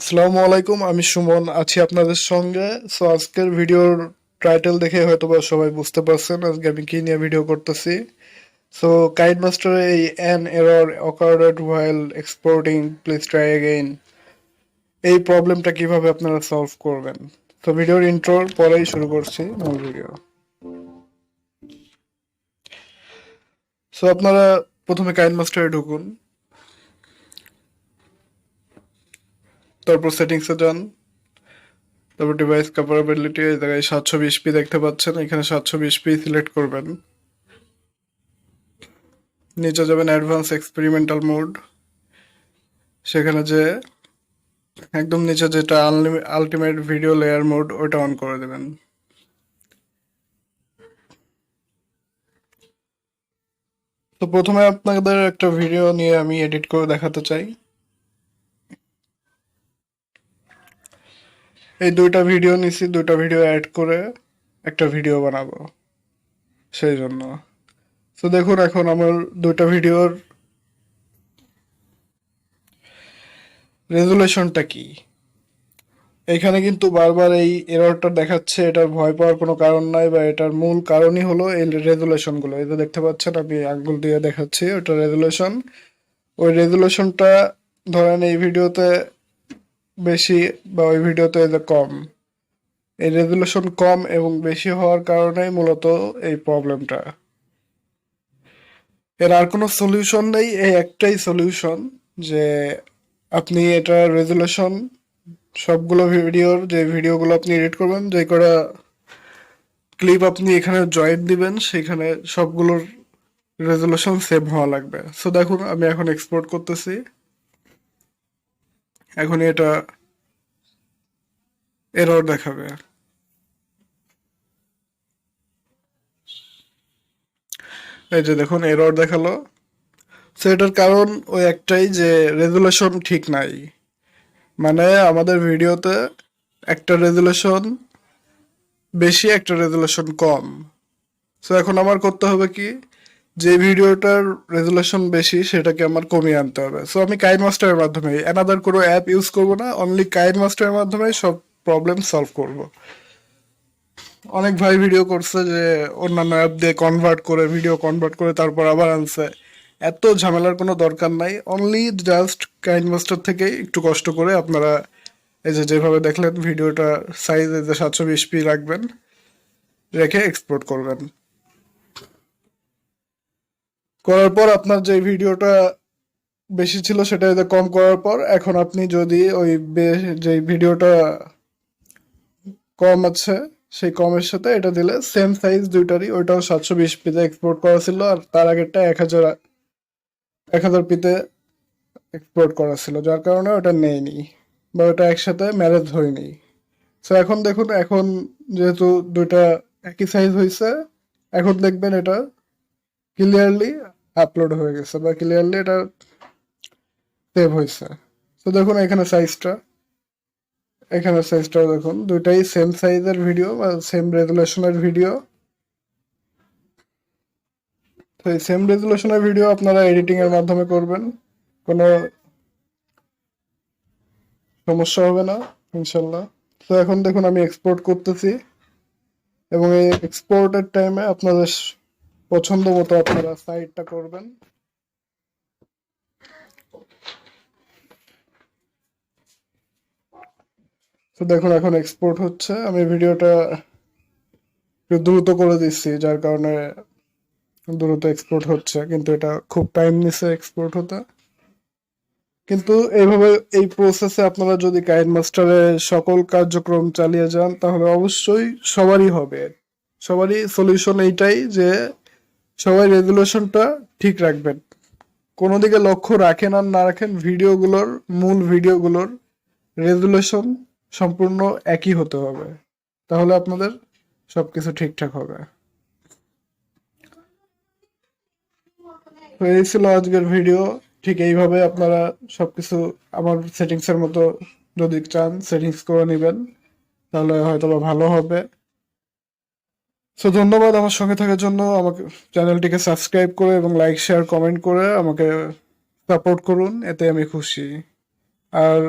আসসালামু আলাইকুম, আমি সুমন আছি আপনাদের সঙ্গে। সো আজকের ভিডিওর টাইটেল দেখে হয়তোবা সবাই বুঝতে পারছেন আজকে আমি কি নিয়ে ভিডিও করতেছি। সো কাইনমাস্টারে এই an error occurred while exporting, please try again, এই প্রবলেমটা কিভাবে আপনারা সলভ করবেন। তো ভিডিওর ইন্ট্রোর পরেই শুরু করছি মূল ভিডিও। সো আপনারা প্রথমে কাইনমাস্টারে ঢুকুন, তারপর সেটিংসে যান, তারপর ডিভাইস ক্যাপাবিলিটি, এই জায়গায় 720p দেখতে পাচ্ছেন, এখানে 720p সিলেক্ট করবেন। নিচে যাবেন অ্যাডভান্স এক্সপেরিমেন্টাল মোড, সেখানে যে একদম নিচে যেটা আলটিমেট ভিডিও লেয়ার মোড ওটা অন করে দেবেন। তো প্রথমে আপনাদের একটা ভিডিও নিয়ে আমি এডিট করে দেখাতে চাই। এই দুইটা ভিডিও নিছি, দুইটা ভিডিও অ্যাড করে একটা ভিডিও বানাবো সেই জন্য। তো দেখুন এখন আমার দুইটা ভিডিওর রেজুলেশনটা কি। এখানে কিন্তু বারবার এই এররটা দেখাচ্ছে, এটার ভয় পাওয়ার কোনো কারণ নাই, বা এটার মূল কারণই হলো এই রেজুলেশনগুলো। এই যে দেখতে পাচ্ছেন আমি আঙ্গুল দিয়ে দেখাচ্ছি, ওটা রেজুলেশন। ওই রেজুলেশনটা ধরেন এই ভিডিওতে বেশি বা ওই ভিডিওতে এই যে কম, এই রেজুলেশন কম এবং বেশি হওয়ার কারণে মূলত এই প্রবলেমটা। এর আর কোনো সলিউশন নেই, এই একটাই সলিউশন যে আপনি এটা রেজুলেশন সবগুলো ভিডিওর যে ভিডিওগুলো আপনি এডিট করবেন, যে কটা ক্লিপ আপনি এখানে জয়েন্ট দিবেন, সেখানে সবগুলোর রেজুলেশন সেভ হওয়া লাগবে। সো দেখুন আমি এখন এক্সপোর্ট করতেছি, এখন এটা এরর দেখাবে। এই যে দেখুন এরর দেখালো। সো এটার কারণ ওই একটাই যে রেজুলেশন ঠিক নাই, মানে আমাদের ভিডিওতে একটা রেজুলেশন বেশি একটা রেজুলেশন কম। সো এখন আমার করতে হবে কি, যে ভিডিওটার রেজুলেশন বেশি সেটাকে আমার কমিয়ে আনতে হবে। সো আমি কাইনমাস্টারের মাধ্যমে, অ্যানাদার কোনো অ্যাপ ইউজ করব না, অনলি কাইনমাস্টারের মাধ্যমে সব প্রবলেম সলভ করব। অনেক ভাই ভিডিও করছে যে অন্যান্য অ্যাপ দিয়ে কনভার্ট করে, ভিডিও কনভার্ট করে তারপর আবার আনছে। এত ঝামেলার কোনো দরকার নাই, অনলি জাস্ট কাইনমাস্টার থেকে একটু কষ্ট করে আপনারা এই যে যেভাবে দেখলেন ভিডিওটা সাইজ এই যে 720p রাখবেন, রেখে এক্সপোর্ট করবেন। করার পর আপনার যে ভিডিওটা বেশি ছিল সেটা এই যে কম করার পর, এখন আপনি যদি ওই যে ভিডিওটা কম আছে সেই কমের সাথে এটা দিলে সেম সাইজ দুইটারই, ওইটাও 720pতে এক্সপোর্ট করা ছিল আর তার আগেরটা 1000pতে এক্সপোর্ট করা ছিল, যার কারণে ওটা নেয়নি বা ওটা একসাথে ম্যানেজ হয়নি। সো এখন দেখুন, এখন যেহেতু দুইটা একই সাইজ হয়েছে, এখন দেখবেন এটা ক্লিয়ারলি আপলোড হয়ে গেছে বা ক্লিয়ারলি এটা সেভ হয়েছে। তো দেখুন এখানে সাইজটাও দেখুন, দুইটাই সেম সাইজের ভিডিও বা সেম রেজুলেশনের ভিডিও। তো এই সেম রেজুলেশনের ভিডিও আপনারা এডিটিং এর মাধ্যমে করবেন, কোনো সমস্যা হবে না ইনশাল্লাহ। তো এখন দেখুন আমি এক্সপোর্ট করতেছি, এবং এই এক্সপোর্টের টাইমে আপনাদের পছন্দ মতো আপনারা সাইডটা করবেন। তো দেখুন এখন এক্সপোর্ট হচ্ছে, আমি ভিডিওটা একটু দ্রুত করে দিচ্ছি যার কারণে দ্রুত এক্সপোর্ট হচ্ছে, কিন্তু এটা খুব টাইম নিছে এক্সপোর্ট হতে। কিন্তু এইভাবে এই প্রসেসে আপনারা যদি কাইনমাস্টারে সকল কার্যক্রম চালিয়ে যান তাহলে অবশ্যই সবারই হবে। সবারই সলিউশন এইটাই যে সবাই রেজুলেশনটা ঠিক রাখবেন। কোনো দিকে লক্ষ্য রাখেন আর না রাখেন, মূল ভিডিওগুলোর রেজুলেশন সম্পূর্ণ একই হতে হবে, তাহলে আপনাদের সবকিছু ঠিকঠাক হবে। তো এই ছিল আজকের ভিডিও। ঠিক এইভাবে আপনারা সবকিছু আমার সেটিংস এর মতো যদি চান সেটিংস করে নেবেন, তাহলে হয়তো বা ভালো হবে। সো ধন্যবাদ আমার সঙ্গে থাকার জন্য। আমাকে চ্যানেলটিকে সাবস্ক্রাইব করে এবং লাইক শেয়ার কমেন্ট করে আমাকে সাপোর্ট করুন, এতে আমি খুশি। আর